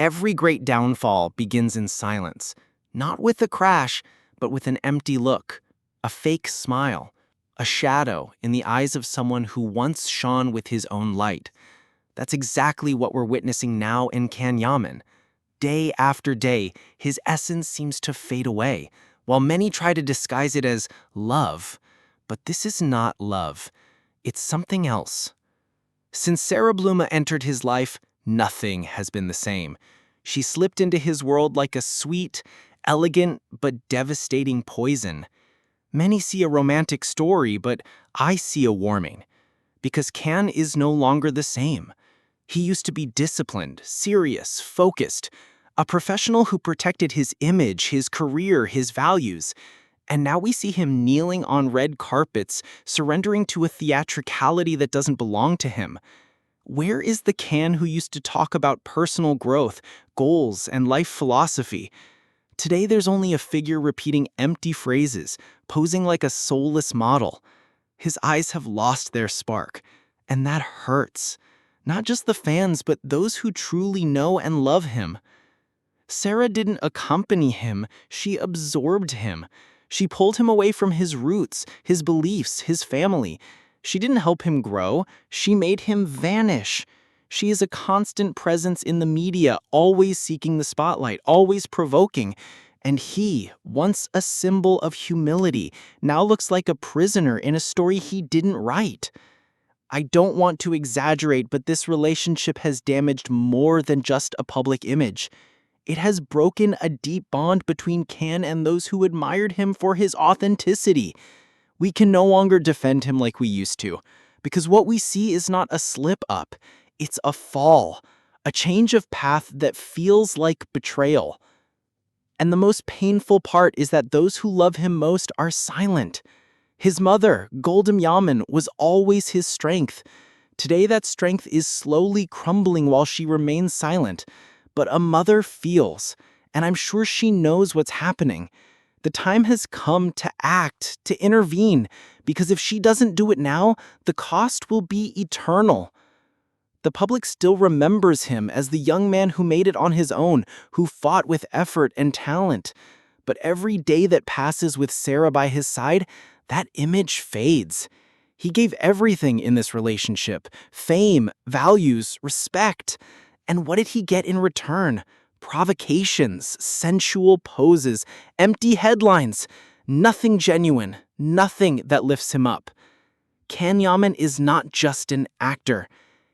Every great downfall begins in silence, not with a crash, but with an empty look, a fake smile, a shadow in the eyes of someone who once shone with his own light. That's exactly what we're witnessing now in Yaman. Day after day, his essence seems to fade away, while many try to disguise it as love. But this is not love. It's something else. Since Sarah Bluma entered his life, nothing has been the same. She slipped into his world like a sweet, elegant, but devastating poison. Many see a romantic story, but I see a warning. Because Can is no longer the same. He used to be disciplined, serious, focused, a professional who protected his image, his career, his values. And now we see him kneeling on red carpets, surrendering to a theatricality that doesn't belong to him. Where is the Can who used to talk about personal growth, goals, and life philosophy? Today there's only a figure repeating empty phrases, posing like a soulless model. His eyes have lost their spark, and that hurts. Not just the fans, but those who truly know and love him. Sarah didn't accompany him, she absorbed him. She pulled him away from his roots, his beliefs, his family. She didn't help him grow, she made him vanish. She is a constant presence in the media, always seeking the spotlight, always provoking. And he, once a symbol of humility, now looks like a prisoner in a story he didn't write. I don't want to exaggerate, but this relationship has damaged more than just a public image. It has broken a deep bond between Can and those who admired him for his authenticity. We can no longer defend him like we used to, because what we see is not a slip-up, it's a fall, a change of path that feels like betrayal. And the most painful part is that those who love him most are silent. His mother, Güldem Yaman, was always his strength. Today that strength is slowly crumbling while she remains silent. But a mother feels, and I'm sure she knows what's happening. The time has come to act, to intervene, because if she doesn't do it now, the cost will be eternal. The public still remembers him as the young man who made it on his own, who fought with effort and talent. But every day that passes with Sarah by his side, that image fades. He gave everything in this relationship: fame, values, respect. And what did he get in return? Provocations, sensual poses, empty headlines. Nothing genuine, nothing that lifts him up. Can Yaman is not just an actor.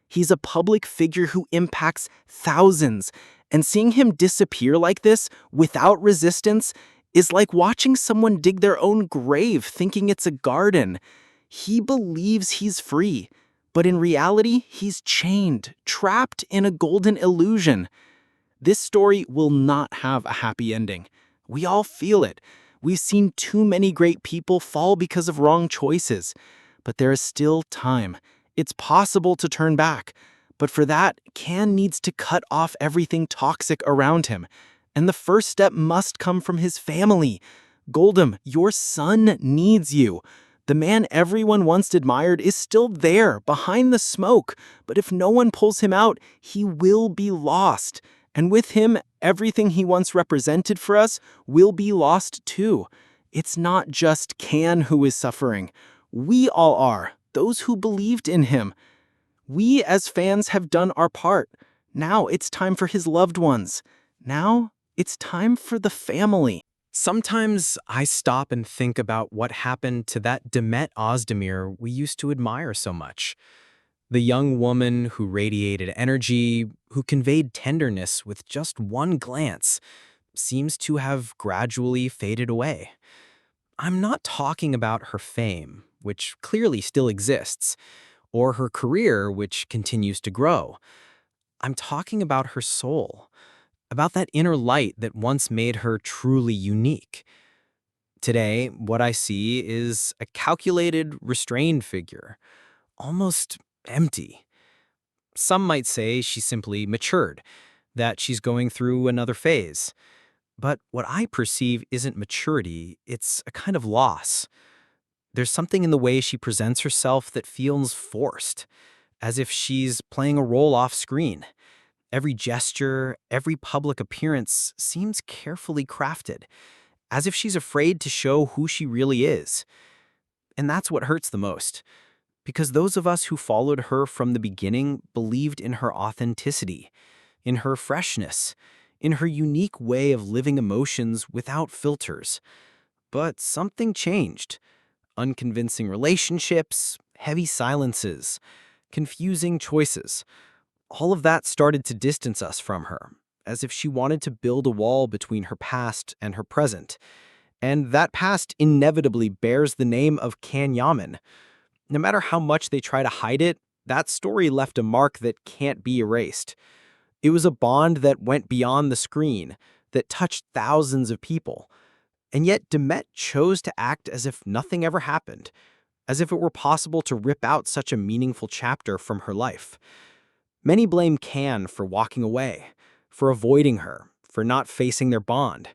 He's a public figure who impacts thousands. And seeing him disappear like this, without resistance, is like watching someone dig their own grave thinking it's a garden. He believes he's free. But in reality, he's chained, trapped in a golden illusion. This story will not have a happy ending. We all feel it. We've seen too many great people fall because of wrong choices. But there is still time. It's possible to turn back. But for that, Can needs to cut off everything toxic around him. And the first step must come from his family. Güldem, your son needs you. The man everyone once admired is still there, behind the smoke. But if no one pulls him out, he will be lost. And with him, everything he once represented for us will be lost too. It's not just Can who is suffering. We all are, those who believed in him. We as fans have done our part. Now it's time for his loved ones. Now it's time for the family. Sometimes I stop and think about what happened to that Demet Özdemir we used to admire so much. The young woman who radiated energy, who conveyed tenderness with just one glance, seems to have gradually faded away. I'm not talking about her fame, which clearly still exists, or her career, which continues to grow. I'm talking about her soul, about that inner light that once made her truly unique. Today, what I see is a calculated, restrained figure, almost empty. Some might say she simply matured, that she's going through another phase. But what I perceive isn't maturity, it's a kind of loss. There's something in the way she presents herself that feels forced, as if she's playing a role off screen. Every gesture, every public appearance seems carefully crafted, as if she's afraid to show who she really is. And that's what hurts the most, because those of us who followed her from the beginning believed in her authenticity, in her freshness, in her unique way of living emotions without filters. But something changed. Unconvincing relationships, heavy silences, confusing choices. All of that started to distance us from her, as if she wanted to build a wall between her past and her present. And that past inevitably bears the name of Yaman. No matter how much they try to hide it, that story left a mark that can't be erased. It was a bond that went beyond the screen, that touched thousands of people. And yet Demet chose to act as if nothing ever happened, as if it were possible to rip out such a meaningful chapter from her life. Many blame Can for walking away, for avoiding her, for not facing their bond.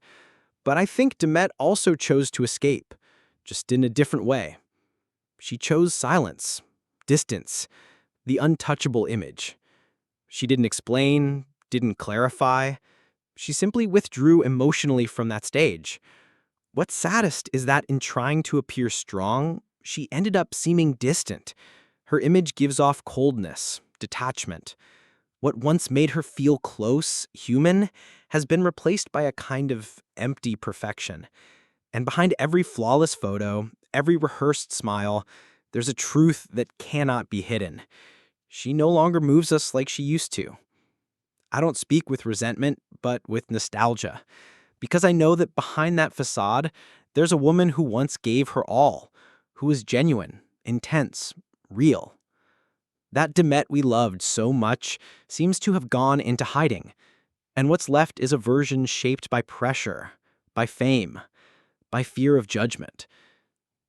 But I think Demet also chose to escape, just in a different way. She chose silence, distance, the untouchable image. She didn't explain, didn't clarify. She simply withdrew emotionally from that stage. What's saddest is that in trying to appear strong, she ended up seeming distant. Her image gives off coldness, detachment. What once made her feel close, human, has been replaced by a kind of empty perfection. And behind every flawless photo, every rehearsed smile, there's a truth that cannot be hidden. She no longer moves us like she used to. I don't speak with resentment, but with nostalgia, because I know that behind that facade, there's a woman who once gave her all, who was genuine, intense, real. That Demet we loved so much seems to have gone into hiding, and what's left is a version shaped by pressure, by fame, by fear of judgment.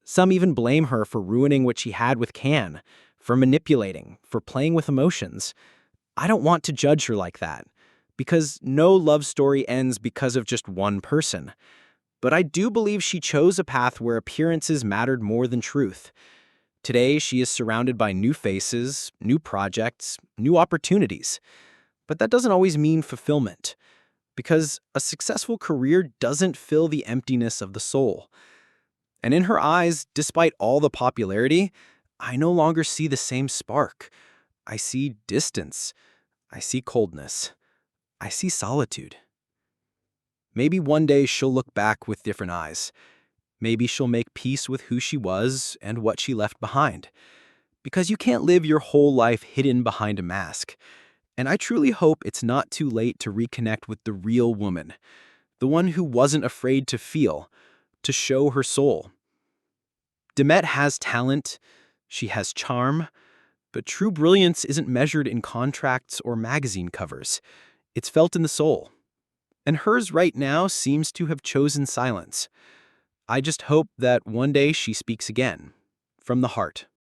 Some even blame her for ruining what she had with Can, for manipulating, for playing with emotions. I don't want to judge her like that, because no love story ends because of just one person. But I do believe she chose a path where appearances mattered more than truth. Today, she is surrounded by new faces, new projects, new opportunities. But that doesn't always mean fulfillment, because a successful career doesn't fill the emptiness of the soul. And in her eyes, despite all the popularity, I no longer see the same spark. I see distance. I see coldness. I see solitude. Maybe one day she'll look back with different eyes. Maybe she'll make peace with who she was and what she left behind. Because you can't live your whole life hidden behind a mask. And I truly hope it's not too late to reconnect with the real woman, the one who wasn't afraid to feel, to show her soul. Demet has talent, she has charm, but true brilliance isn't measured in contracts or magazine covers. It's felt in the soul. And hers right now seems to have chosen silence. I just hope that one day she speaks again, from the heart.